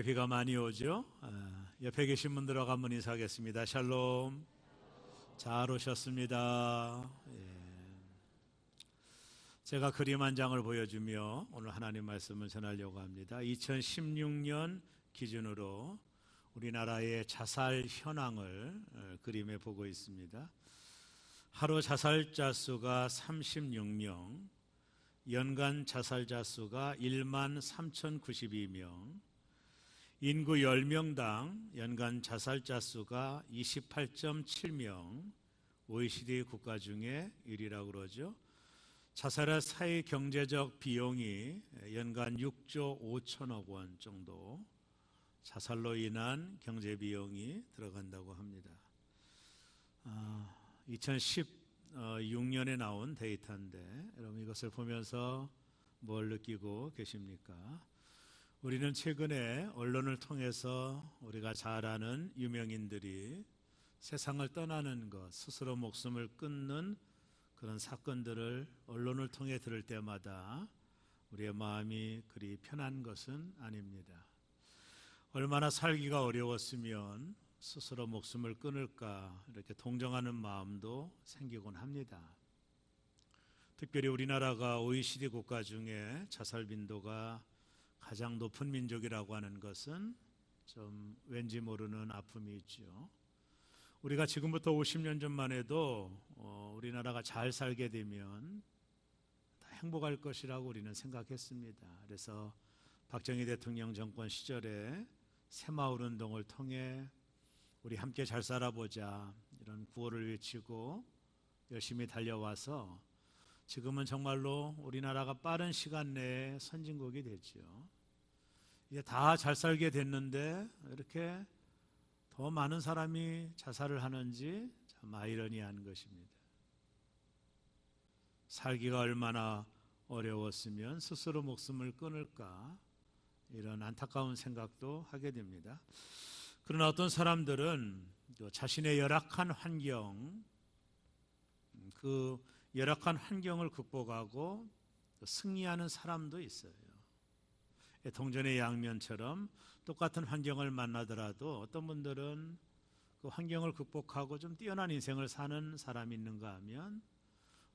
비가 많이 오죠. 옆에 계신 분들하고 한번 인사하겠습니다. 샬롬. 잘 오셨습니다. 제가 그림 한 장을 보여주며 오늘 하나님 말씀을 전하려고 합니다. 2016년 기준으로 우리나라의 자살 현황을 그림에 보고 있습니다. 하루 자살자 수가 36명, 연간 자살자 수가 1만 3,092명, 인구 10명당 연간 자살자 수가 28.7명, OECD 국가 중에 1위라고 그러죠. 자살의 사회 경제적 비용이 연간 6조 5천억 원 정도 자살로 인한 경제 비용이 들어간다고 합니다. 2016년에 나온 데이터인데 여러분 이것을 보면서 뭘 느끼고 계십니까? 우리는 최근에 언론을 통해서 우리가 잘 아는 유명인들이 세상을 떠나는 것, 스스로 목숨을 끊는 그런 사건들을 언론을 통해 들을 때마다 우리의 마음이 그리 편한 것은 아닙니다. 얼마나 살기가 어려웠으면 스스로 목숨을 끊을까 이렇게 동정하는 마음도 생기곤 합니다. 특별히 우리나라가 OECD 국가 중에 자살 빈도가 가장 높은 민족이라고 하는 것은 좀 왠지 모르는 아픔이 있죠. 우리가 지금부터 50년 전만 해도 우리나라가 잘 살게 되면 다 행복할 것이라고 우리는 생각했습니다. 그래서 박정희 대통령 정권 시절에 새마을 운동을 통해 우리 함께 잘 살아보자 이런 구호를 외치고 열심히 달려와서 지금은 정말로 우리나라가 빠른 시간 내에 선진국이 됐죠. 이제 다 잘 살게 됐는데 이렇게 더 많은 사람이 자살을 하는지 참 아이러니한 것입니다. 살기가 얼마나 어려웠으면 스스로 목숨을 끊을까 이런 안타까운 생각도 하게 됩니다. 그러나 어떤 사람들은 자신의 열악한 환경, 그 열악한 환경을 극복하고 승리하는 사람도 있어요. 동전의 양면처럼 똑같은 환경을 만나더라도 어떤 분들은 그 환경을 극복하고 좀 뛰어난 인생을 사는 사람이 있는가 하면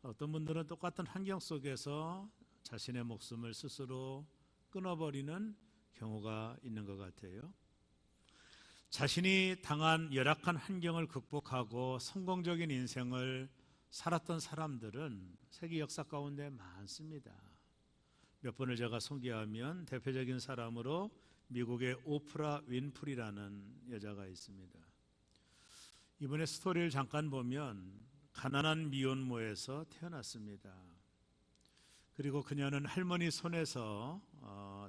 어떤 분들은 똑같은 환경 속에서 자신의 목숨을 스스로 끊어버리는 경우가 있는 것 같아요. 자신이 당한 열악한 환경을 극복하고 성공적인 인생을 살았던 사람들은 세계 역사 가운데 많습니다. 몇 번을 제가 소개하면 대표적인 사람으로 미국의 오프라 윈프리라는 여자가 있습니다. 이번에 스토리를 잠깐 보면 가난한 미혼모에서 태어났습니다. 그리고 그녀는 할머니 손에서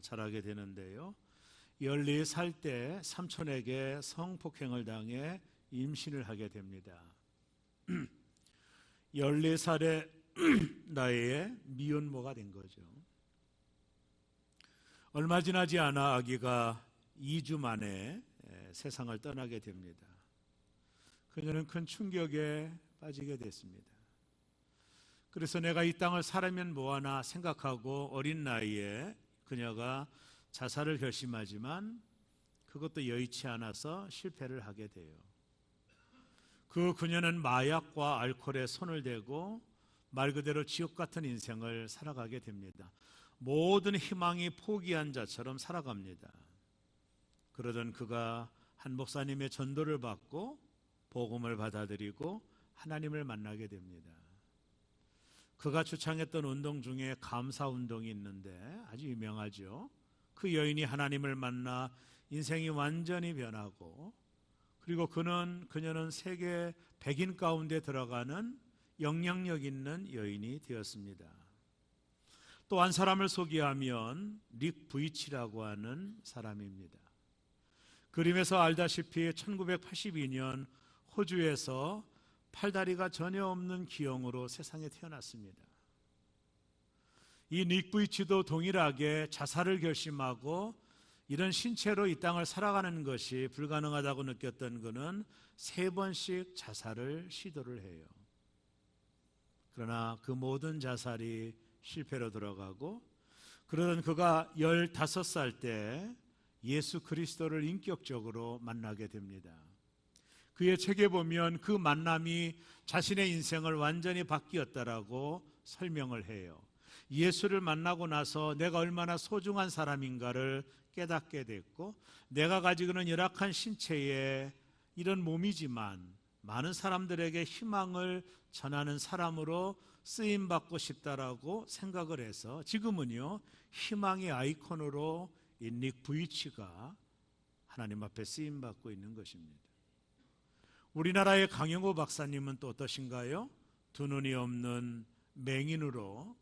자라게 되는데요. 14살 때 삼촌에게 성폭행을 당해 임신을 하게 됩니다. 14살의 나이에 미혼모가 된 거죠. 얼마 지나지 않아 아기가 2주 만에 세상을 떠나게 됩니다. 그녀는 큰 충격에 빠지게 됐습니다. 그래서 내가 이 땅을 살면 뭐하나 생각하고 어린 나이에 그녀가 자살을 결심하지만 그것도 여의치 않아서 실패를 하게 돼요. 그녀는 마약과 알코올에 손을 대고 말 그대로 지옥 같은 인생을 살아가게 됩니다. 모든 희망이 포기한 자처럼 살아갑니다. 그러던 그가 한 목사님의 전도를 받고 복음을 받아들이고 하나님을 만나게 됩니다. 그가 주창했던 운동 중에 감사 운동이 있는데 아주 유명하죠. 그 여인이 하나님을 만나 인생이 완전히 변하고 그리고 그녀는 세계 100인 가운데 들어가는 영향력 있는 여인이 되었습니다. 또 한 사람을 소개하면 릭 부이치라고 하는 사람입니다. 그림에서 알다시피 1982년 호주에서 팔다리가 전혀 없는 기형으로 세상에 태어났습니다. 이 릭 부이치도 동일하게 자살을 결심하고 이런 신체로 이 땅을 살아가는 것이 불가능하다고 느꼈던 그는 3번씩 자살을 시도를 해요. 그러나 그 모든 자살이 실패로 들어가고 그러던 그가 15살 때 예수 그리스도를 인격적으로 만나게 됩니다. 그의 책에 보면 그 만남이 자신의 인생을 완전히 바뀌었다라고 설명을 해요. 예수를 만나고 나서 내가 얼마나 소중한 사람인가를 깨닫게 됐고, 내가 가지고 있는 열악한 신체에 이런 몸이지만 많은 사람들에게 희망을 전하는 사람으로 쓰임받고 싶다라고 생각을 해서 지금은요, 희망의 아이콘으로 닉 부이치가 하나님 앞에 쓰임받고 있는 것입니다. 우리나라의 강영호 박사님은 또 어떠신가요? 두 눈이 없는 맹인으로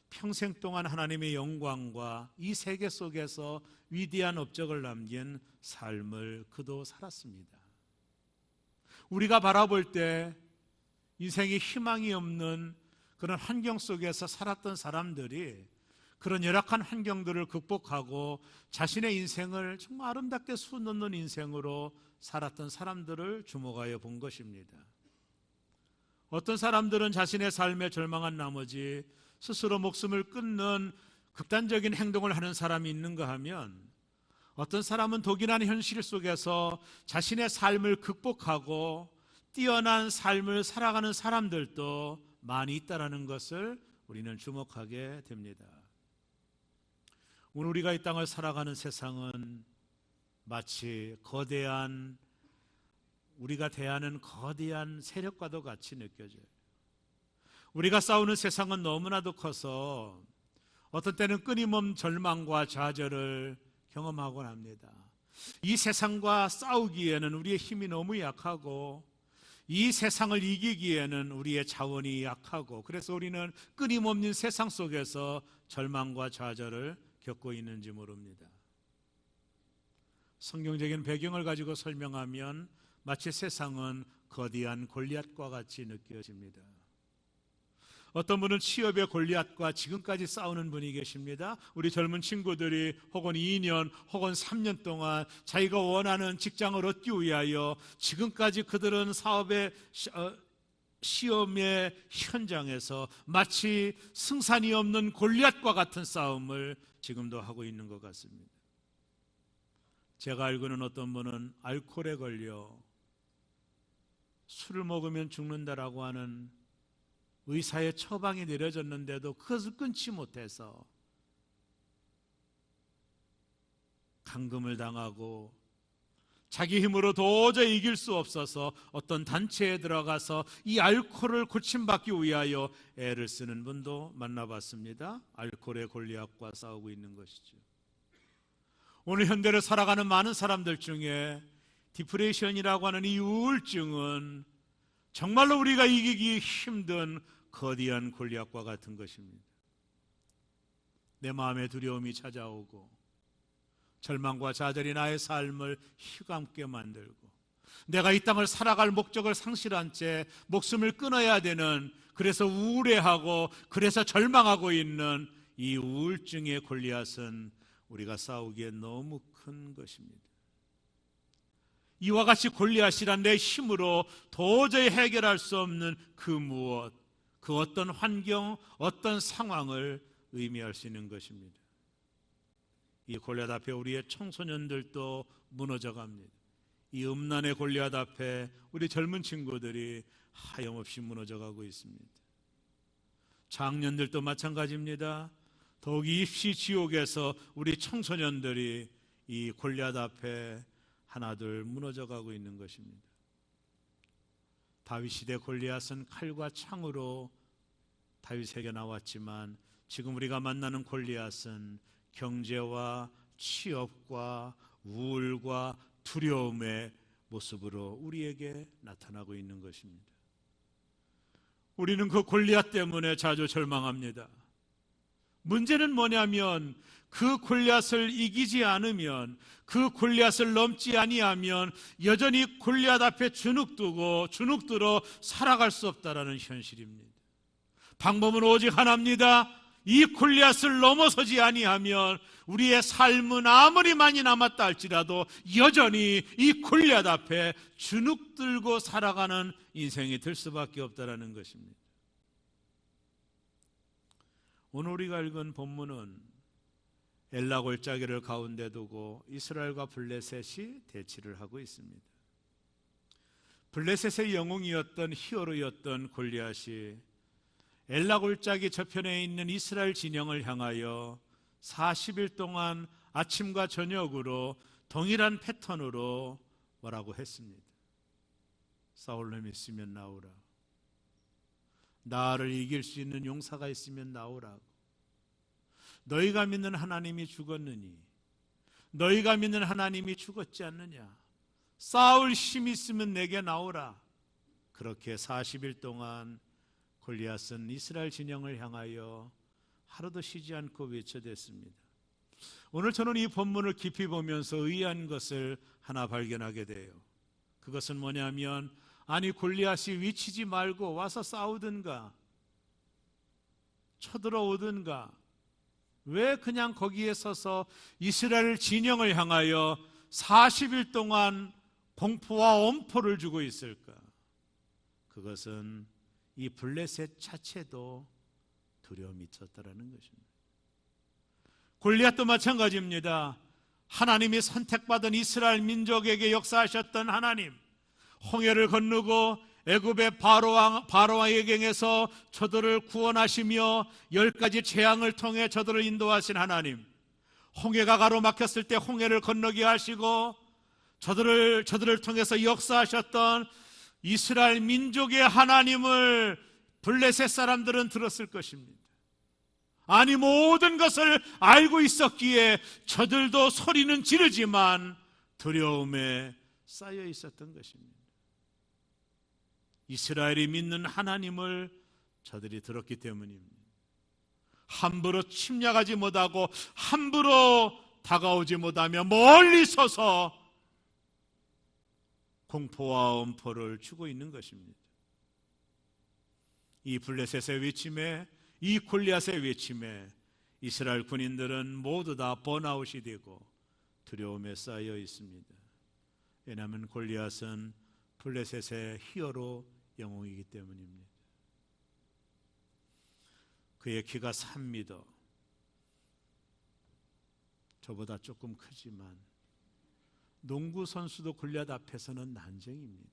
평생 동안 하나님의 영광과 이 세계 속에서 위대한 업적을 남긴 삶을 그도 살았습니다. 우리가 바라볼 때 인생에 희망이 없는 그런 환경 속에서 살았던 사람들이 그런 열악한 환경들을 극복하고 자신의 인생을 정말 아름답게 수놓는 인생으로 살았던 사람들을 주목하여 본 것입니다. 어떤 사람들은 자신의 삶에 절망한 나머지 스스로 목숨을 끊는 극단적인 행동을 하는 사람이 있는가 하면, 어떤 사람은 독일한 현실 속에서 자신의 삶을 극복하고 뛰어난 삶을 살아가는 사람들도 많이 있다는 것을 우리는 주목하게 됩니다. 오늘 우리가 이 땅을 살아가는 세상은 마치 거대한, 우리가 대하는 거대한 세력과도 같이 느껴져요. 우리가 싸우는 세상은 너무나도 커서 어떤 때는 끊임없는 절망과 좌절을 경험하곤 합니다. 이 세상과 싸우기에는 우리의 힘이 너무 약하고, 이 세상을 이기기에는 우리의 자원이 약하고, 그래서 우리는 끊임없는 세상 속에서 절망과 좌절을 겪고 있는지 모릅니다. 성경적인 배경을 가지고 설명하면 마치 세상은 거대한 골리앗과 같이 느껴집니다. 어떤 분은 취업의 골리앗과 지금까지 싸우는 분이 계십니다. 우리 젊은 친구들이 혹은 2년 혹은 3년 동안 자기가 원하는 직장을 얻기 위하여 지금까지 그들은 사업의 시험의 현장에서 마치 승산이 없는 골리앗과 같은 싸움을 지금도 하고 있는 것 같습니다. 제가 알고는 어떤 분은 알코올에 걸려 술을 먹으면 죽는다라고 하는 의사의 처방이 내려졌는데도 그것을 끊지 못해서 감금을 당하고 자기 힘으로 도저히 이길 수 없어서 어떤 단체에 들어가서 이 알코올을 고침받기 위하여 애를 쓰는 분도 만나봤습니다. 알코올의 골리앗과 싸우고 있는 것이죠. 오늘 현대를 살아가는 많은 사람들 중에 디프레션이라고 하는 이 우울증은 정말로 우리가 이기기 힘든 거대한 골리앗과 같은 것입니다. 내 마음에 두려움이 찾아오고 절망과 좌절이 나의 삶을 휘감게 만들고, 내가 이 땅을 살아갈 목적을 상실한 채 목숨을 끊어야 되는, 그래서 우울해하고 그래서 절망하고 있는 이 우울증의 골리앗은 우리가 싸우기에 너무 큰 것입니다. 이와 같이 골리앗이란 내 힘으로 도저히 해결할 수 없는 그 무엇, 그 어떤 환경, 어떤 상황을 의미할 수 있는 것입니다. 이 골리앗 앞에 우리의 청소년들도 무너져 갑니다. 이 음란의 골리앗 앞에 우리 젊은 친구들이 하염없이 무너져 가고 있습니다. 장년들도 마찬가지입니다. 더욱 입시 지옥에서 우리 청소년들이 이 골리앗 앞에 하나둘 무너져 가고 있는 것입니다. 다윗 시대 골리앗은 칼과 창으로 다윗에게 나왔지만, 지금 우리가 만나는 골리앗은 경제와 취업과 우울과 두려움의 모습으로 우리에게 나타나고 있는 것입니다. 우리는 그 골리앗 때문에 자주 절망합니다. 문제는 뭐냐면, 그 골리앗을 이기지 않으면, 그 골리앗을 넘지 아니하면 여전히 골리앗 앞에 주눅들어 살아갈 수 없다라는 현실입니다. 방법은 오직 하나입니다. 이 골리앗을 넘어서지 아니하면 우리의 삶은 아무리 많이 남았다 할지라도 여전히 이 골리앗 앞에 주눅들고 살아가는 인생이 될 수밖에 없다라는 것입니다. 오늘 우리가 읽은 본문은 엘라 골짜기를 가운데 두고 이스라엘과 블레셋이 대치를 하고 있습니다. 블레셋의 영웅이었던 히어로였던 골리앗이 엘라 골짜기 저편에 있는 이스라엘 진영을 향하여 40일 동안 아침과 저녁으로 동일한 패턴으로 뭐라고 했습니다. 사울을 믿으면 나오라. 나를 이길 수 있는 용사가 있으면 나오라고. 너희가 믿는 하나님이 죽었느니, 너희가 믿는 하나님이 죽었지 않느냐. 싸울 힘 있으면 내게 나오라. 그렇게 40일 동안 골리앗은 이스라엘 진영을 향하여 하루도 쉬지 않고 외쳐댔습니다. 오늘 저는 이 본문을 깊이 보면서 의아한 것을 하나 발견하게 돼요. 그것은 뭐냐면, 아니 골리앗이 위치지 말고 와서 싸우든가 쳐들어오든가 왜 그냥 거기에 서서 이스라엘 진영을 향하여 40일 동안 공포와 엄포를 주고 있을까? 그것은 이 블레셋 자체도 두려움이 있었다라는 것입니다. 골리앗도 마찬가지입니다. 하나님이 선택받은 이스라엘 민족에게 역사하셨던 하나님, 홍해를 건너고 애굽의 바로왕의 경에서 저들을 구원하시며 10가지 재앙을 통해 저들을 인도하신 하나님, 홍해가 가로막혔을 때 홍해를 건너게 하시고 저들을 통해서 역사하셨던 이스라엘 민족의 하나님을 블레셋 사람들은 들었을 것입니다. 아니 모든 것을 알고 있었기에 저들도 소리는 지르지만 두려움에 쌓여 있었던 것입니다. 이스라엘이 믿는 하나님을 저들이 들었기 때문입니다. 함부로 침략하지 못하고 함부로 다가오지 못하며 멀리 서서 공포와 엄포를 주고 있는 것입니다. 이 블레셋의 외침에, 이 골리앗의 외침에 이스라엘 군인들은 모두 다 번아웃이 되고 두려움에 쌓여 있습니다. 왜냐하면 골리앗은 블레셋의 히어로 영웅이기 때문입니다. 그의 키가 3m, 저보다 조금 크지만 농구 선수도 골리앗 앞에서는 난쟁입니다.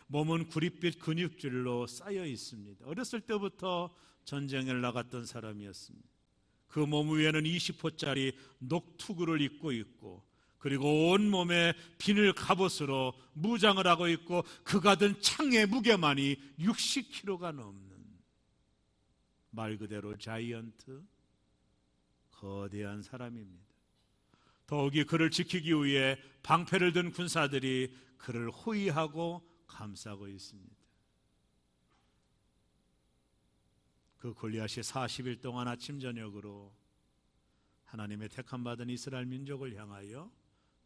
몸은 구릿빛 근육질로 쌓여 있습니다. 어렸을 때부터 전쟁을 나갔던 사람이었습니다. 그 몸 위에는 20호짜리 녹투구를 입고 있고, 그리고 온몸에 비늘 갑옷으로 무장을 하고 있고, 그가 든 창의 무게만이 60kg가 넘는, 말 그대로 자이언트, 거대한 사람입니다. 더욱이 그를 지키기 위해 방패를 든 군사들이 그를 호위하고 감싸고 있습니다. 그 골리앗이 40일 동안 아침 저녁으로 하나님의 택함받은 이스라엘 민족을 향하여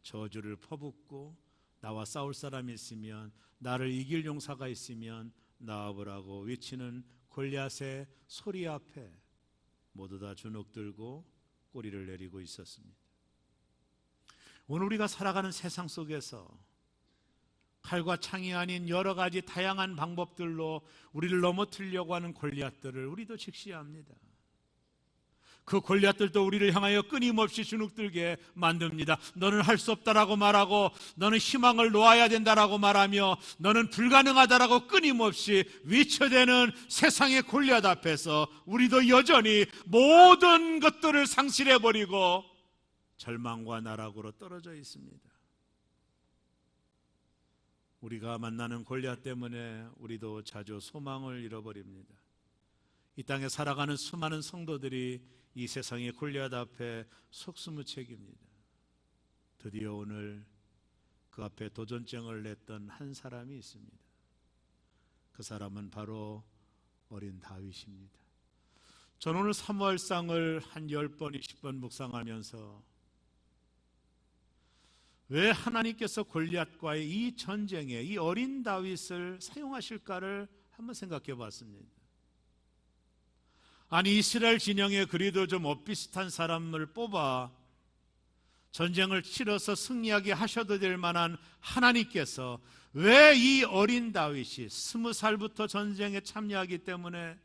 저주를 퍼붓고, 나와 싸울 사람이 있으면, 나를 이길 용사가 있으면 나와보라고 외치는 골리앗의 소리 앞에 모두 다 주눅들고 꼬리를 내리고 있었습니다. 오늘 우리가 살아가는 세상 속에서 칼과 창이 아닌 여러 가지 다양한 방법들로 우리를 넘어뜨리려고 하는 골리앗들을 우리도 직시해야 합니다. 그 골리앗들도 우리를 향하여 끊임없이 주눅들게 만듭니다. 너는 할 수 없다라고 말하고, 너는 희망을 놓아야 된다라고 말하며, 너는 불가능하다라고 끊임없이 외쳐대는 세상의 골리앗 앞에서 우리도 여전히 모든 것들을 상실해버리고 절망과 나락으로 떨어져 있습니다. 우리가 만나는 골리앗 때문에 우리도 자주 소망을 잃어버립니다. 이 땅에 살아가는 수많은 성도들이 이 세상의 골리앗 앞에 속수무책입니다. 드디어 오늘 그 앞에 도전장을 냈던 한 사람이 있습니다. 그 사람은 바로 어린 다윗입니다. 저는 오늘 사무엘상을 한 10번, 20번 묵상하면서 왜 하나님께서 골리앗과의 이 전쟁에 이 어린 다윗을 사용하실까를 한번 생각해 봤습니다. 아니 이스라엘 진영에 그리도 좀 엇비슷한 사람을 뽑아 전쟁을 치러서 승리하게 하셔도 될 만한 하나님께서 왜 이 어린 다윗이 20살부터 전쟁에 참여하기 때문에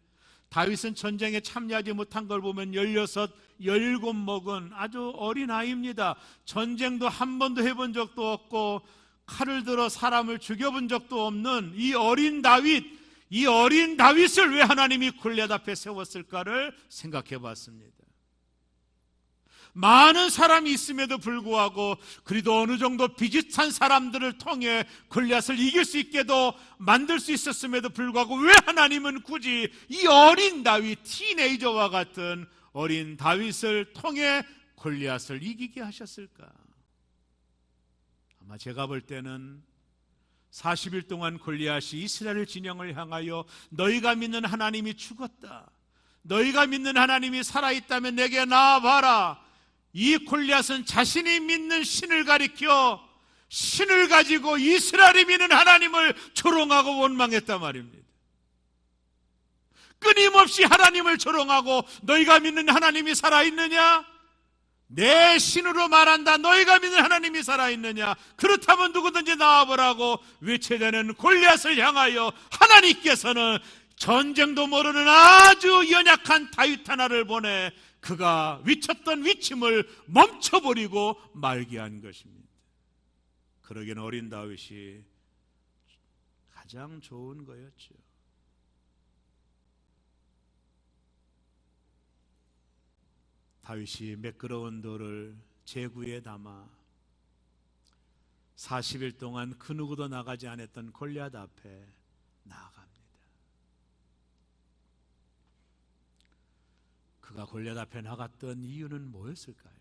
다윗은 전쟁에 참여하지 못한 걸 보면 16, 17 먹은 아주 어린 아이입니다. 전쟁도 한 번도 해본 적도 없고 칼을 들어 사람을 죽여본 적도 없는 이 어린 다윗을 왜 하나님이 골리앗 앞에 세웠을까를 생각해 봤습니다. 많은 사람이 있음에도 불구하고 그래도 어느 정도 비슷한 사람들을 통해 골리앗을 이길 수 있게도 만들 수 있었음에도 불구하고 왜 하나님은 굳이 이 어린 다윗, 티네이저와 같은 어린 다윗을 통해 골리앗을 이기게 하셨을까? 아마 제가 볼 때는 40일 동안 골리앗이 이스라엘 진영을 향하여 너희가 믿는 하나님이 죽었다, 너희가 믿는 하나님이 살아있다면 내게 나와봐라, 이 골리앗은 자신이 믿는 신을 가리켜 신을 가지고 이스라엘이 믿는 하나님을 조롱하고 원망했단 말입니다. 끊임없이 하나님을 조롱하고 너희가 믿는 하나님이 살아있느냐? 내 신으로 말한다. 너희가 믿는 하나님이 살아있느냐? 그렇다면 누구든지 나와보라고 외쳐대는 골리앗을 향하여 하나님께서는 전쟁도 모르는 아주 연약한 다윗 하나를 보내 그가 위쳤던 위침을 멈춰버리고 말게 한 것입니다. 그러기엔 어린 다윗이 가장 좋은 거였죠. 다윗이 매끄러운 돌을 제구에 담아 40일 동안 그 누구도 나가지 않았던 골리앗 앞에 나아갑니다. 그가 골리앗 앞에 나갔던 이유는 뭐였을까요?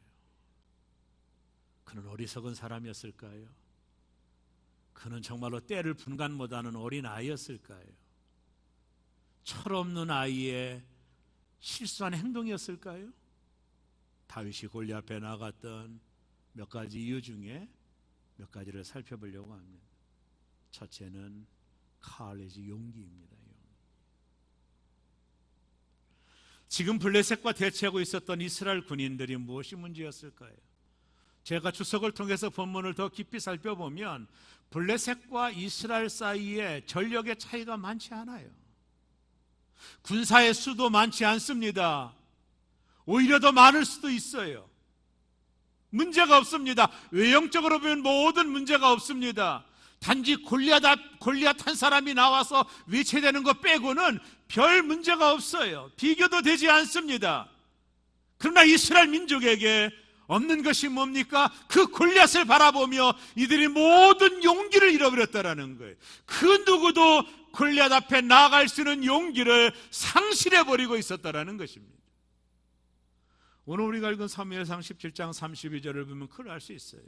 그는 어리석은 사람이었을까요? 그는 정말로 때를 분간 못하는 어린 아이였을까요? 철없는 아이의 실수한 행동이었을까요? 다윗이 골리앗 앞에 나갔던 몇 가지 이유 중에 몇 가지를 살펴보려고 합니다. 첫째는 카레지, 용기입니다. 지금 블레셋과 대치하고 있었던 이스라엘 군인들이 무엇이 문제였을까요? 제가 주석을 통해서 본문을 더 깊이 살펴보면 블레셋과 이스라엘 사이에 전력의 차이가 많지 않아요. 군사의 수도 많지 않습니다. 오히려 더 많을 수도 있어요. 문제가 없습니다. 외형적으로 보면 모든 문제가 없습니다. 단지 골리앗 한 사람이 나와서 위치되는 것 빼고는 별 문제가 없어요. 비교도 되지 않습니다. 그러나 이스라엘 민족에게 없는 것이 뭡니까? 그 골리앗을 바라보며 이들이 모든 용기를 잃어버렸다라는 거예요. 그 누구도 골리앗 앞에 나아갈 수 있는 용기를 상실해버리고 있었다라는 것입니다. 오늘 우리가 읽은 사무엘상 17장 32절을 보면 그걸 알 수 있어요.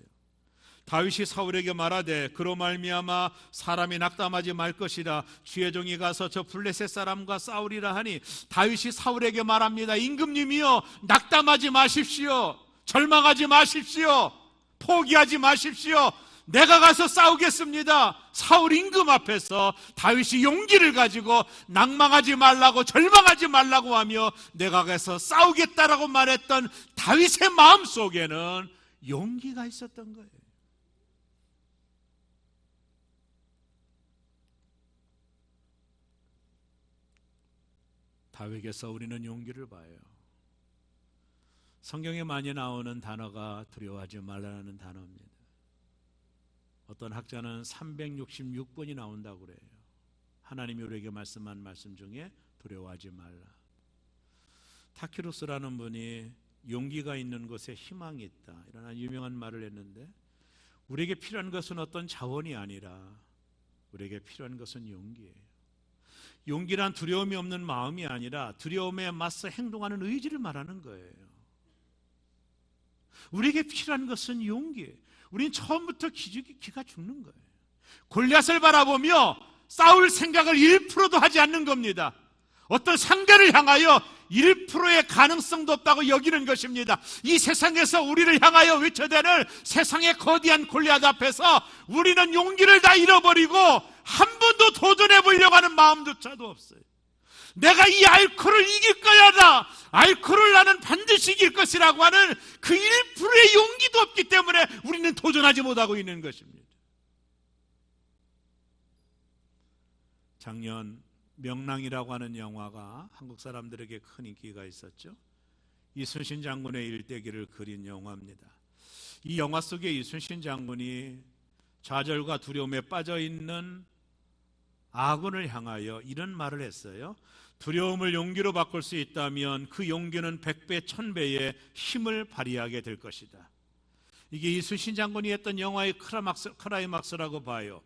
다윗이 사울에게 말하되 그로 말미암아 사람이 낙담하지 말 것이라 주의 종이 가서 저 블레셋 사람과 싸우리라 하니 다윗이 사울에게 말합니다. 임금님이여, 낙담하지 마십시오. 절망하지 마십시오. 포기하지 마십시오. 내가 가서 싸우겠습니다. 사울 임금 앞에서 다윗이 용기를 가지고 낭망하지 말라고, 절망하지 말라고 하며 내가 가서 싸우겠다라고 말했던 다윗의 마음속에는 용기가 있었던 거예요. 다윗에게서 우리는 용기를 봐요. 성경에 많이 나오는 단어가 두려워하지 말라는 단어입니다. 어떤 학자는 366번이 나온다고 그래요. 하나님이 우리에게 말씀한 말씀 중에 두려워하지 말라. 타키루스라는 분이 용기가 있는 곳에 희망이 있다, 이런 유명한 말을 했는데, 우리에게 필요한 것은 어떤 자원이 아니라 우리에게 필요한 것은 용기예요. 용기란 두려움이 없는 마음이 아니라 두려움에 맞서 행동하는 의지를 말하는 거예요. 우리에게 필요한 것은 용기예요. 우리는 처음부터 기가 죽는 거예요. 골리앗을 바라보며 싸울 생각을 1%도 하지 않는 겁니다. 어떤 상대를 향하여 1%의 가능성도 없다고 여기는 것입니다. 이 세상에서 우리를 향하여 외쳐대는 세상의 거대한 골리앗 앞에서 우리는 용기를 다 잃어버리고 한 번도 도전해 보려고 하는 마음조차도 없어요. 내가 이 알코올을 이길 거야다, 알코올을 나는 반드시 이길 것이라고 하는 그 1%의 용기도 없기 때문에 우리는 도전하지 못하고 있는 것입니다. 작년 명랑이라고 하는 영화가 한국 사람들에게 큰 인기가 있었죠. 이순신 장군의 일대기를 그린 영화입니다. 이 영화 속에 이순신 장군이 좌절과 두려움에 빠져 있는 아군을 향하여 이런 말을 했어요. 두려움을 용기로 바꿀 수 있다면 그 용기는 100배, 1000배의 힘을 발휘하게 될 것이다. 이게 이순신 장군이 했던 영화의 크라이막스라고 봐요.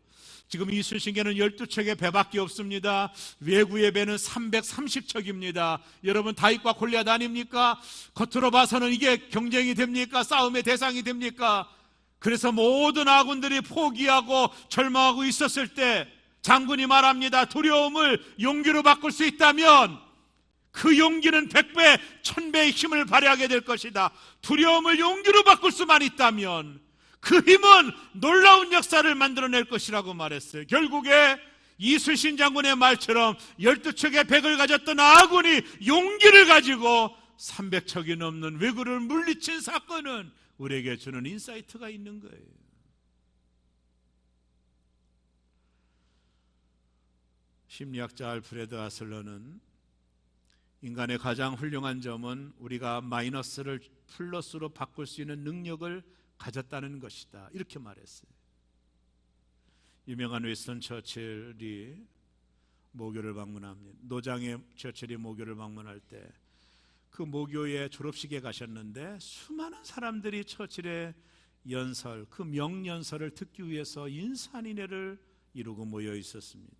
지금 이순신께는 12척의 배밖에 없습니다. 외구의 배는 330척입니다. 여러분, 다윗과 골리앗 아닙니까? 겉으로 봐서는 이게 경쟁이 됩니까? 싸움의 대상이 됩니까? 그래서 모든 아군들이 포기하고 절망하고 있었을 때 장군이 말합니다. 두려움을 용기로 바꿀 수 있다면 그 용기는 100배, 1000배의 힘을 발휘하게 될 것이다. 두려움을 용기로 바꿀 수만 있다면 그 힘은 놀라운 역사를 만들어낼 것이라고 말했어요. 결국에 이순신 장군의 말처럼 12척의 백을 가졌던 아군이 용기를 가지고 300척이 넘는 왜구를 물리친 사건은 우리에게 주는 인사이트가 있는 거예요. 심리학자 알프레드 아슬러는 인간의 가장 훌륭한 점은 우리가 마이너스를 플러스로 바꿀 수 있는 능력을 가졌다는 것이다, 이렇게 말했어요. 유명한 윈스턴 처칠이 모교를 방문합니다. 노장의 처칠이 모교를 방문할 때 그 모교의 졸업식에 가셨는데 수많은 사람들이 처칠의 연설, 그 명연설을 듣기 위해서 인산인해를 이루고 모여 있었습니다.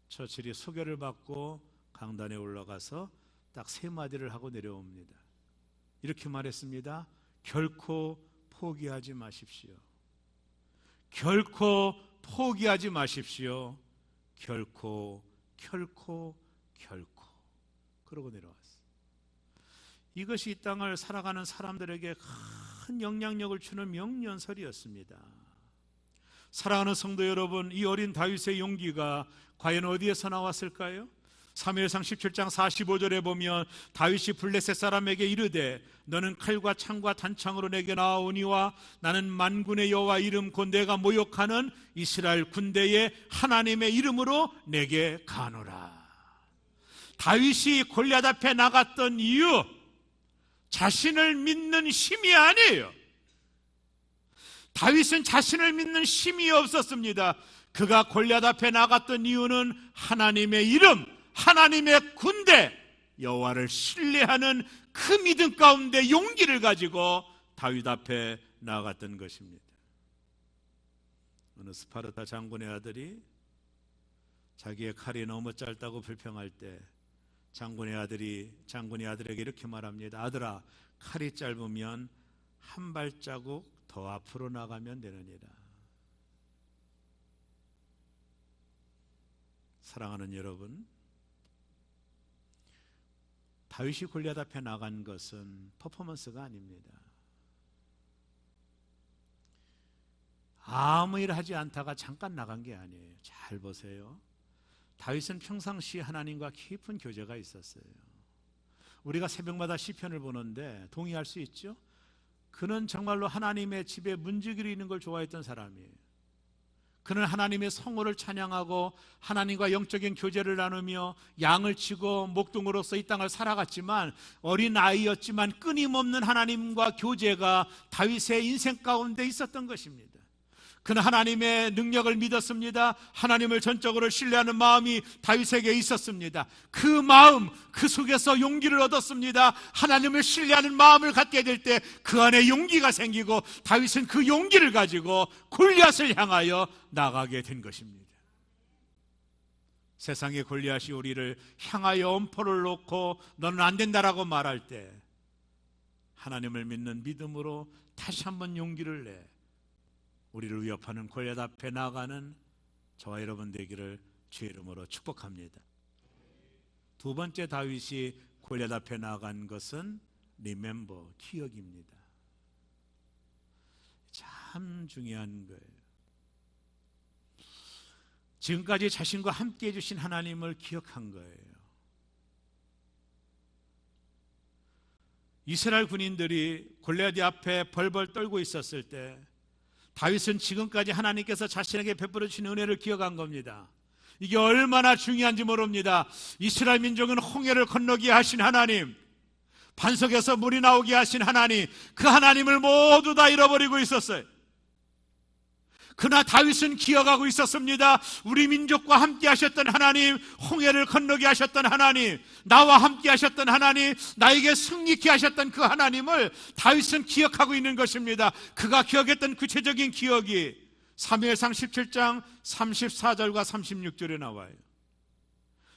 처칠이 소개를 받고 강단에 올라가서 딱 3마디를 하고 내려옵니다. 이렇게 말했습니다. 결코 포기하지 마십시오. 결코 포기하지 마십시오. 결코 그러고 내려왔어요. 이것이 이 땅을 살아가는 사람들에게 큰 영향력을 주는 명연설이었습니다. 사랑하는 성도 여러분, 이 어린 다윗의 용기가 과연 어디에서 나왔을까요? 사무엘상 17장 45절에 보면 다윗이 블레셋 사람에게 이르되 너는 칼과 창과 단창으로 내게 나아오니와 나는 만군의 여호와 이름 곧 내가 모욕하는 이스라엘 군대의 하나님의 이름으로 내게 가노라. 다윗이 골리앗 앞에 나갔던 이유, 자신을 믿는 힘이 아니에요. 다윗은 자신을 믿는 힘이 없었습니다. 그가 골리앗 앞에 나갔던 이유는 하나님의 이름, 하나님의 군대, 여호와를 신뢰하는 그 믿음 가운데 용기를 가지고 다윗 앞에 나갔던 것입니다. 어느 스파르타 장군의 아들이 자기의 칼이 너무 짧다고 불평할 때 장군의 아들에게 이렇게 말합니다. 아들아, 칼이 짧으면 한 발자국 더 앞으로 나가면 되느니라. 사랑하는 여러분, 다윗이 골리앗 앞에 나간 것은 퍼포먼스가 아닙니다. 아무 일 하지 않다가 잠깐 나간 게 아니에요. 잘 보세요. 다윗은 평상시 하나님과 깊은 교제가 있었어요. 우리가 새벽마다 시편을 보는데 동의할 수 있죠? 그는 정말로 하나님의 집에 문지기로 있는 걸 좋아했던 사람이에요. 그는 하나님의 성호를 찬양하고 하나님과 영적인 교제를 나누며 양을 치고 목동으로서 이 땅을 살아갔지만, 어린 아이였지만 끊임없는 하나님과 교제가 다윗의 인생 가운데 있었던 것입니다. 그는 하나님의 능력을 믿었습니다. 하나님을 전적으로 신뢰하는 마음이 다윗에게 있었습니다. 그 마음, 그 속에서 용기를 얻었습니다. 하나님을 신뢰하는 마음을 갖게 될 때 그 안에 용기가 생기고 다윗은 그 용기를 가지고 골리앗을 향하여 나가게 된 것입니다. 세상의 골리앗이 우리를 향하여 엄포를 놓고 너는 안 된다라고 말할 때 하나님을 믿는 믿음으로 다시 한번 용기를 내 우리를 위협하는 골리앗 앞에 나가는 저와 여러분 되기를 주의 이름으로 축복합니다. 두 번째 다윗이 골리앗 앞에 나간 것은 리멤버, 기억입니다. 참 중요한 거예요. 지금까지 자신과 함께 해주신 하나님을 기억한 거예요. 이스라엘 군인들이 골리앗 앞에 벌벌 떨고 있었을 때 다윗은 지금까지 하나님께서 자신에게 베풀어 주신 은혜를 기억한 겁니다. 이게 얼마나 중요한지 모릅니다. 이스라엘 민족은 홍해를 건너게 하신 하나님, 반석에서 물이 나오게 하신 하나님, 그 하나님을 모두 다 잃어버리고 있었어요. 그러나 다윗은 기억하고 있었습니다. 우리 민족과 함께 하셨던 하나님, 홍해를 건너게 하셨던 하나님, 나와 함께 하셨던 하나님, 나에게 승리케 하셨던 그 하나님을 다윗은 기억하고 있는 것입니다. 그가 기억했던 구체적인 기억이 사무엘상 17장 34절과 36절에 나와요.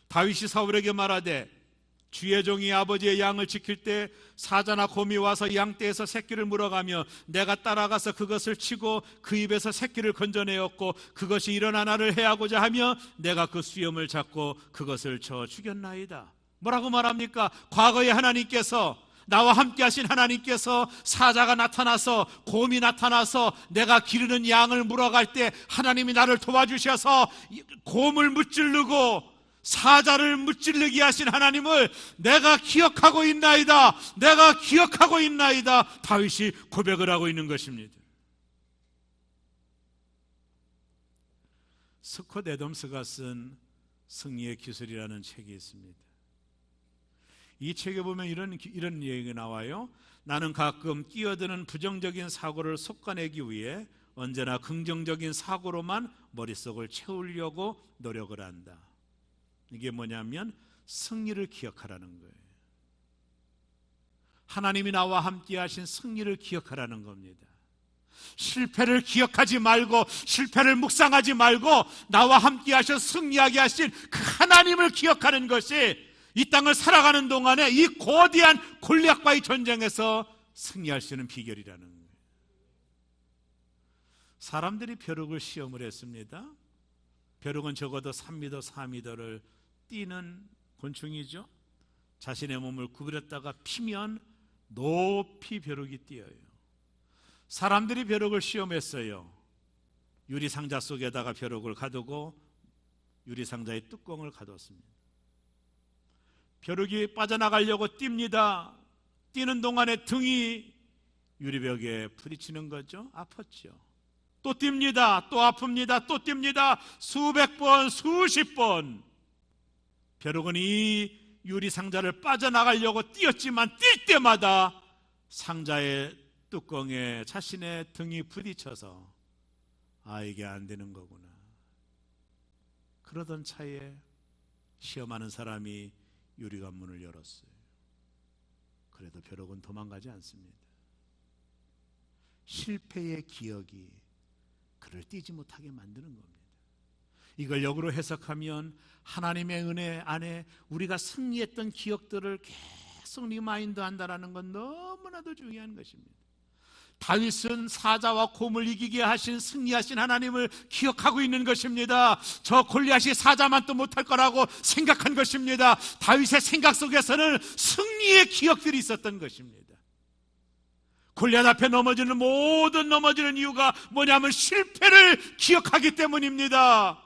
다윗이 사울에게 말하되 주의 종이 아버지의 양을 지킬 때 사자나 곰이 와서 양떼에서 새끼를 물어가며 내가 따라가서 그것을 치고 그 입에서 새끼를 건져내었고 그것이 일어나 나를 해하고자 하며 내가 그 수염을 잡고 그것을 쳐 죽였나이다. 뭐라고 말합니까? 과거에 하나님께서, 나와 함께 하신 하나님께서 사자가 나타나서, 곰이 나타나서 내가 기르는 양을 물어갈 때 하나님이 나를 도와주셔서 곰을 무찌르고 사자를 무찌르게 하신 하나님을 내가 기억하고 있나이다. 내가 기억하고 있나이다. 다윗이 고백을 하고 있는 것입니다. 스콧 애덤스가 쓴 승리의 기술이라는 책이 있습니다. 이 책에 보면 이런 얘기가 나와요. 나는 가끔 끼어드는 부정적인 사고를 솎아내기 위해 언제나 긍정적인 사고로만 머릿속을 채우려고 노력을 한다. 이게 뭐냐면 승리를 기억하라는 거예요. 하나님이 나와 함께 하신 승리를 기억하라는 겁니다. 실패를 기억하지 말고, 실패를 묵상하지 말고 나와 함께 하셔 승리하게 하신 그 하나님을 기억하는 것이 이 땅을 살아가는 동안에 이 거대한 골리앗과의 전쟁에서 승리할 수 있는 비결이라는 거예요. 사람들이 벼룩을 시험을 했습니다. 벼룩은 적어도 3m, 4m를 뛰는 곤충이죠. 자신의 몸을 구부렸다가 피면 높이 벼룩이 뛰어요. 사람들이 벼룩을 시험했어요. 유리상자 속에다가 벼룩을 가두고 유리상자의 뚜껑을 가뒀습니다. 벼룩이 빠져나가려고 뜁니다. 뛰는 동안에 등이 유리벽에 부딪히는 거죠. 아팠죠. 또 뜁니다. 또 아픕니다. 또 뜁니다. 수백 번, 수십 번. 벼룩은 이 유리상자를 빠져나가려고 뛰었지만 뛸 때마다 상자의 뚜껑에 자신의 등이 부딪혀서 이게 안 되는 거구나. 그러던 차에 시험하는 사람이 유리관문을 열었어요. 그래도 벼룩은 도망가지 않습니다. 실패의 기억이 그를 뛰지 못하게 만드는 겁니다. 이걸 역으로 해석하면 하나님의 은혜 안에 우리가 승리했던 기억들을 계속 리마인드 한다는 건 너무나도 중요한 것입니다. 다윗은 사자와 곰을 이기게 하신 승리하신 하나님을 기억하고 있는 것입니다. 저 골리앗이 사자만 또 못할 거라고 생각한 것입니다. 다윗의 생각 속에서는 승리의 기억들이 있었던 것입니다. 골리앗 앞에 넘어지는 이유가 뭐냐면 실패를 기억하기 때문입니다.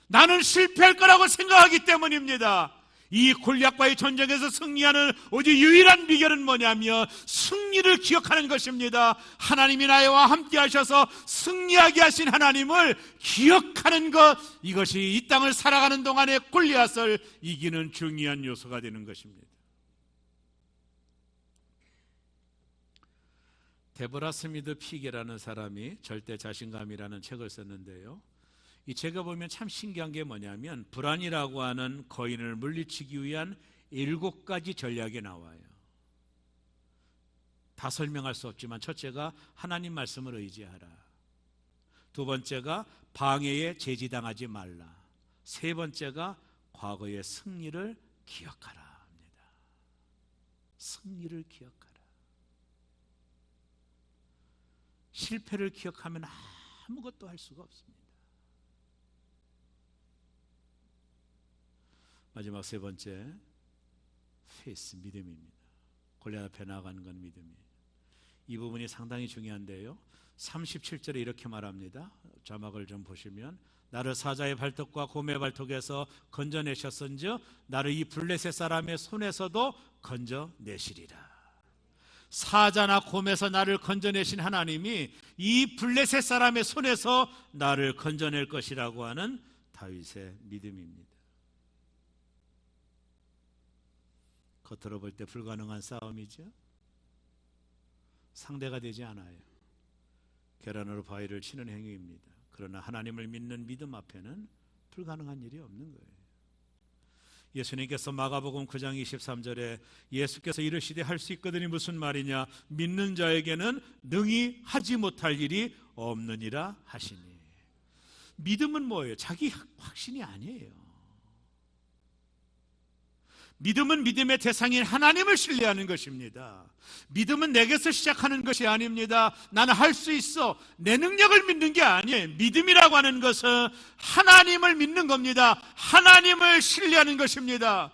나는 실패할 거라고 생각하기 때문입니다. 이 골리앗과의 전쟁에서 승리하는 오직 유일한 비결은 뭐냐면 승리를 기억하는 것입니다. 하나님이 나와 함께 하셔서 승리하게 하신 하나님을 기억하는 것, 이것이 이 땅을 살아가는 동안에 골리앗을 이기는 중요한 요소가 되는 것입니다. 데보라 스미드 피게라는 사람이 절대 자신감이라는 책을 썼는데요. 이 책에 보면 참 신기한 게 뭐냐면 불안이라고 하는 거인을 물리치기 위한 7가지 전략이 나와요. 다 설명할 수 없지만 첫째가 하나님 말씀을 의지하라. 두 번째가 방해에 제지당하지 말라. 세 번째가 과거의 승리를 기억하라 합니다. 승리를 기억하라. 실패를 기억하면 아무것도 할 수가 없습니다. 마지막 세 번째, 페이스, 믿음입니다. 골리앗 앞에 나아가는 건 믿음이에요. 이 부분이 상당히 중요한데요. 37절에 이렇게 말합니다. 자막을 좀 보시면 나를 사자의 발톱과 곰의 발톱에서 건져내셨은즉 나를 이 블레셋 사람의 손에서도 건져내시리라. 사자나 곰에서 나를 건져내신 하나님이 이 블레셋 사람의 손에서 나를 건져낼 것이라고 하는 다윗의 믿음입니다. 겉으로 볼 때 불가능한 싸움이죠. 상대가 되지 않아요. 계란으로 바위를 치는 행위입니다. 그러나 하나님을 믿는 믿음 앞에는 불가능한 일이 없는 거예요. 예수님께서 마가복음 9장 23절에 예수께서 이르시되 할 수 있거든이 무슨 말이냐, 믿는 자에게는 능히 하지 못할 일이 없느니라 하시니. 믿음은 뭐예요? 자기 확신이 아니에요. 믿음은 믿음의 대상인 하나님을 신뢰하는 것입니다. 믿음은 내게서 시작하는 것이 아닙니다. 나는 할 수 있어, 내 능력을 믿는 게 아니에요. 믿음이라고 하는 것은 하나님을 믿는 겁니다. 하나님을 신뢰하는 것입니다.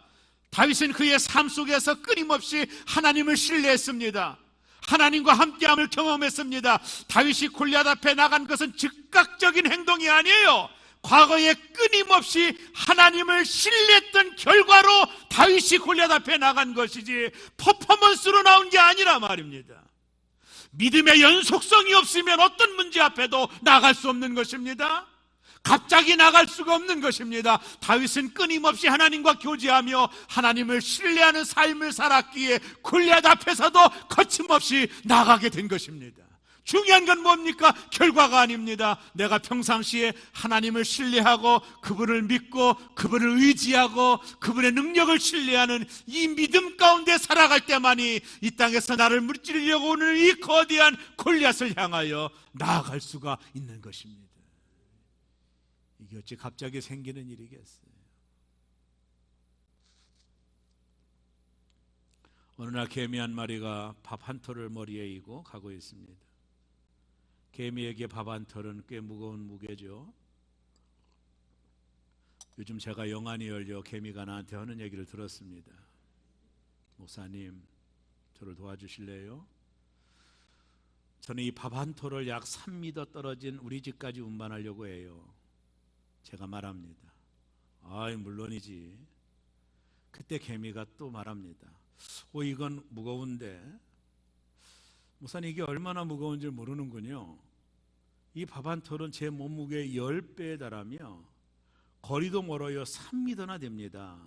다윗은 그의 삶 속에서 끊임없이 하나님을 신뢰했습니다. 하나님과 함께함을 경험했습니다. 다윗이 골리앗 앞에 나간 것은 즉각적인 행동이 아니에요. 과거에 끊임없이 하나님을 신뢰했던 결과로 다윗이 골리앗 앞에 나간 것이지 퍼포먼스로 나온 게 아니라 말입니다. 믿음의 연속성이 없으면 어떤 문제 앞에도 나갈 수 없는 것입니다. 갑자기 나갈 수가 없는 것입니다. 다윗은 끊임없이 하나님과 교제하며 하나님을 신뢰하는 삶을 살았기에 골리앗 앞에서도 거침없이 나가게 된 것입니다. 중요한 건 뭡니까? 결과가 아닙니다. 내가 평상시에 하나님을 신뢰하고 그분을 믿고 그분을 의지하고 그분의 능력을 신뢰하는 이 믿음 가운데 살아갈 때만이 이 땅에서 나를 무찌르려고 오는 이 거대한 골리앗을 향하여 나아갈 수가 있는 것입니다. 이게 어찌 갑자기 생기는 일이겠어요? 어느 날 개미 한 마리가 밥 한 톨을 머리에 이고 가고 있습니다. 개미에게 밥 한 톨은 꽤 무거운 무게죠. 요즘 제가 영안이 열려 개미가 나한테 하는 얘기를 들었습니다. 목사님, 저를 도와주실래요? 저는 이 밥 한 톨을 약 3m 떨어진 우리 집까지 운반하려고 해요. 제가 말합니다. 아이, 물론이지. 그때 개미가 또 말합니다. 이건 무거운데. 목사님, 이게 얼마나 무거운지 모르는군요. 이 밥 한 톨은 제 몸무게의 10배에 달하며 거리도 멀어요. 3m나 됩니다.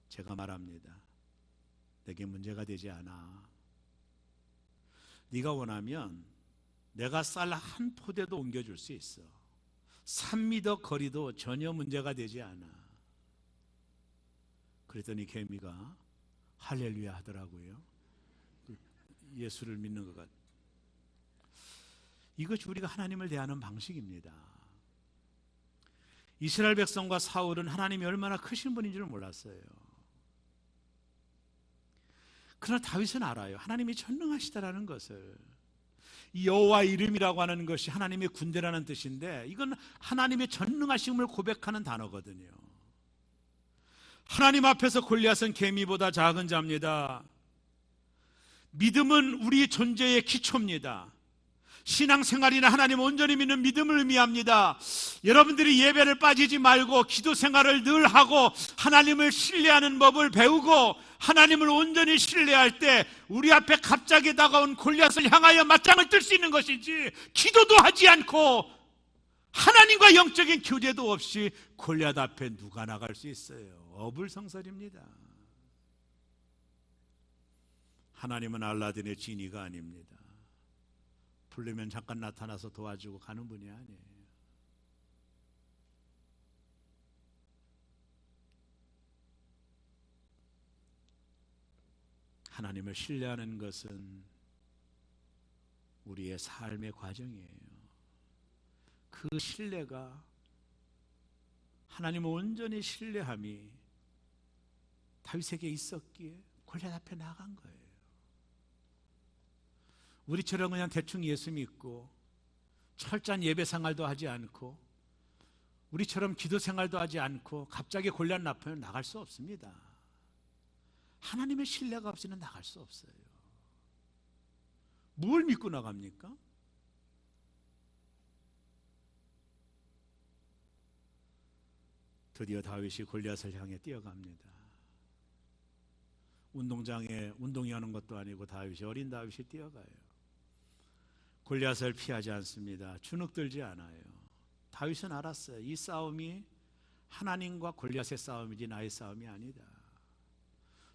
제가 말합니다. 내게 문제가 되지 않아. 네가 원하면 내가 쌀 한 포대도 옮겨줄 수 있어. 3m 거리도 전혀 문제가 되지 않아. 그랬더니 개미가 할렐루야 하더라고요. 예수를 믿는 것 같아요. 이것이 우리가 하나님을 대하는 방식입니다. 이스라엘 백성과 사울은 하나님이 얼마나 크신 분인 줄 몰랐어요. 그러나 다윗은 알아요. 하나님이 전능하시다라는 것을. 이 여호와 이름이라고 하는 것이 하나님의 군대라는 뜻인데 이건 하나님의 전능하심을 고백하는 단어거든요. 하나님 앞에서 골리앗은 개미보다 작은 자입니다. 믿음은 우리 존재의 기초입니다. 신앙생활이나 하나님 온전히 믿는 믿음을 의미합니다. 여러분들이 예배를 빠지지 말고 기도 생활을 늘 하고 하나님을 신뢰하는 법을 배우고 하나님을 온전히 신뢰할 때 우리 앞에 갑자기 다가온 골리앗을 향하여 맞짱을 뜰 수 있는 것이지, 기도도 하지 않고 하나님과 영적인 교제도 없이 골리앗 앞에 누가 나갈 수 있어요? 어불성설입니다. 하나님은 알라딘의 지니가 아닙니다. 부르면 잠깐 나타나서 도와주고 가는 분이 아니에요. 하나님을 신뢰하는 것은 우리의 삶의 과정이에요. 그 신뢰가, 하나님을 온전히 신뢰함이 다윗에게 있었기에 골리앗 앞에 나간 거예요. 우리처럼 그냥 대충 예수 믿고 철저한 예배 생활도 하지 않고 우리처럼 기도 생활도 하지 않고 갑자기 골리앗 앞에 나갈 수 없습니다. 하나님의 신뢰가 없이는 나갈 수 없어요. 뭘 믿고 나갑니까? 드디어 다윗이 골리앗을 향해 뛰어갑니다. 운동장에 운동이 하는 것도 아니고 다윗이, 어린 다윗이 뛰어가요. 골리앗을 피하지 않습니다. 주눅들지 않아요. 다윗은 알았어요. 이 싸움이 하나님과 골리앗의 싸움이지 나의 싸움이 아니다.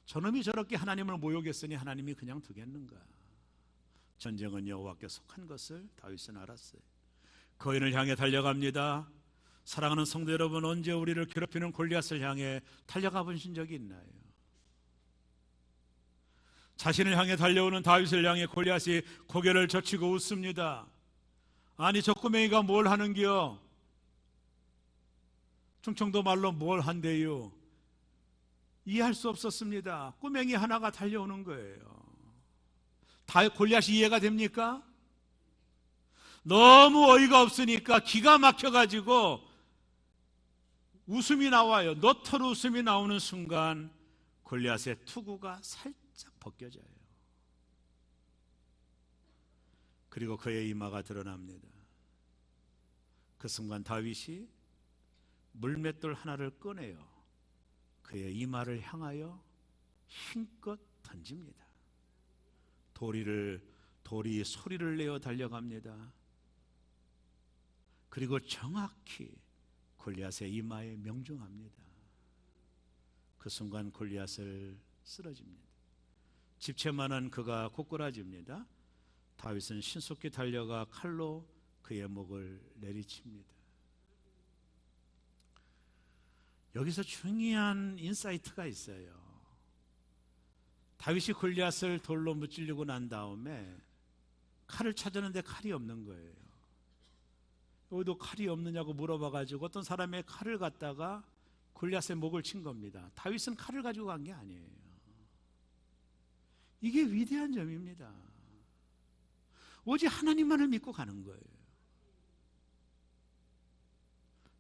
저놈이 저렇게 하나님을 모욕했으니 하나님이 그냥 두겠는가. 전쟁은 여호와께 속한 것을 다윗은 알았어요. 거인을 향해 달려갑니다. 사랑하는 성도 여러분, 언제 우리를 괴롭히는 골리앗을 향해 달려가 보신 적이 있나요? 자신을 향해 달려오는 다윗을 향해 골리앗이 고개를 젖히고 웃습니다. 아니, 저 꼬맹이가 뭘 하는겨? 충청도 말로 뭘 한대요? 이해할 수 없었습니다. 꼬맹이 하나가 달려오는 거예요. 골리앗이 이해가 됩니까? 너무 어이가 없으니까 기가 막혀가지고 웃음이 나와요. 너털 웃음이 나오는 순간 골리앗의 투구가 살짝 벗겨져요. 그리고 그의 이마가 드러납니다. 그 순간 다윗이 물맷돌 하나를 꺼내요. 그의 이마를 향하여 힘껏 던집니다. 돌이 소리를 내어 달려갑니다. 그리고 정확히 골리앗의 이마에 명중합니다. 그 순간 골리앗을 쓰러집니다. 집채만한 그가 고꾸라집니다. 다윗은 신속히 달려가 칼로 그의 목을 내리칩니다. 여기서 중요한 인사이트가 있어요. 다윗이 골리앗을 돌로 무찌르고 난 다음에 칼을 찾았는데 칼이 없는 거예요. 여기도 칼이 없느냐고 물어봐가지고 어떤 사람의 칼을 갖다가 골리앗의 목을 친 겁니다. 다윗은 칼을 가지고 간 게 아니에요. 이게 위대한 점입니다. 오직 하나님만을 믿고 가는 거예요.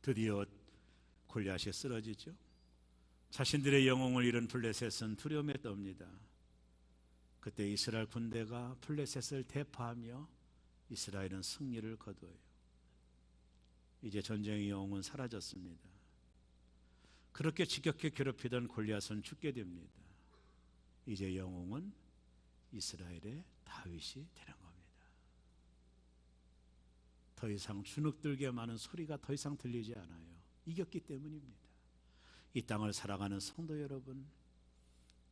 드디어 골리앗이 쓰러지죠. 자신들의 영웅을 잃은 블레셋은 두려움에 떱니다. 그때 이스라엘 군대가 블레셋을 대파하며 이스라엘은 승리를 거두어요. 이제 전쟁의 영웅은 사라졌습니다. 그렇게 지겹게 괴롭히던 골리앗은 죽게 됩니다. 이제 영웅은 이스라엘의 다윗이 되는 겁니다. 더 이상 주눅들게 많은 소리가 더 이상 들리지 않아요. 이겼기 때문입니다. 이 땅을 살아가는 성도 여러분,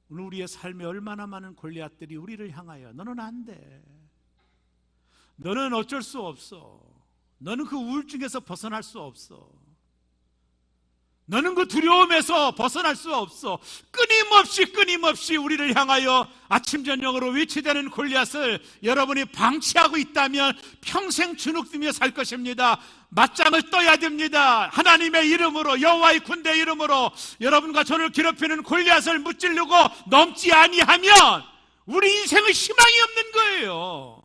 오늘 우리의 삶에 얼마나 많은 골리앗들이 우리를 향하여 너는 안 돼, 너는 어쩔 수 없어, 너는 그 우울증에서 벗어날 수 없어, 너는 그 두려움에서 벗어날 수 없어, 끊임없이 우리를 향하여 아침 저녁으로 위치되는 골리앗을 여러분이 방치하고 있다면 평생 주눅들며 살 것입니다. 맞짱을 떠야 됩니다. 하나님의 이름으로, 여호와의 군대 이름으로 여러분과 저를 괴롭히는 골리앗을 무찌르고 넘지 아니하면 우리 인생은 희망이 없는 거예요.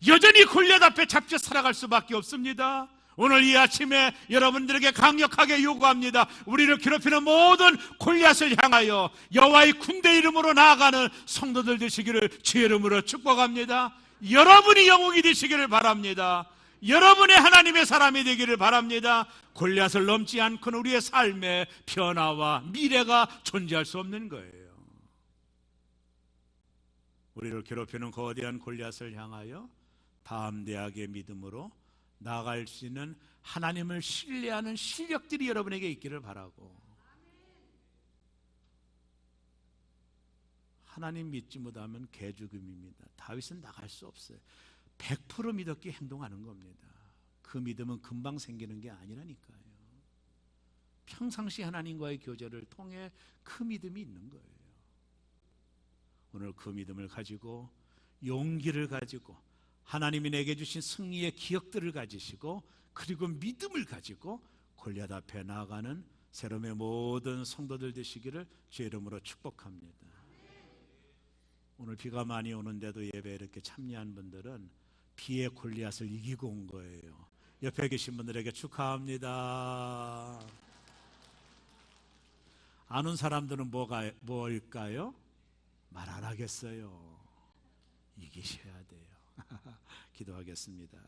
여전히 골리앗 앞에 잡혀 살아갈 수밖에 없습니다. 오늘 이 아침에 여러분들에게 강력하게 요구합니다. 우리를 괴롭히는 모든 골리앗을 향하여 여호와의 군대 이름으로 나아가는 성도들 되시기를 주의 이름으로 축복합니다. 여러분이 영웅이 되시기를 바랍니다. 여러분의 하나님의 사람이 되기를 바랍니다. 골리앗을 넘지 않고는 우리의 삶에 변화와 미래가 존재할 수 없는 거예요. 우리를 괴롭히는 거대한 골리앗을 향하여 담대하게 믿음으로 나아갈 수 있는 하나님을 신뢰하는 실력들이 여러분에게 있기를 바라고, 하나님 믿지 못하면 개죽음입니다. 다윗은 나갈 수 없어요. 100% 믿었기에 행동하는 겁니다. 그 믿음은 금방 생기는 게 아니라니까요. 평상시 하나님과의 교제를 통해 그 믿음이 있는 거예요. 오늘 그 믿음을 가지고, 용기를 가지고, 하나님이 내게 주신 승리의 기억들을 가지시고, 그리고 믿음을 가지고 골리앗 앞에 나아가는 새롬의 모든 성도들 되시기를 주의 이름으로 축복합니다. 오늘 비가 많이 오는데도 예배에 이렇게 참여한 분들은 비의 골리앗을 이기고 온 거예요. 옆에 계신 분들에게 축하합니다. 아는 사람들은 뭘까요? 말 안 하겠어요. 이기셔야 돼요. 기도하겠습니다.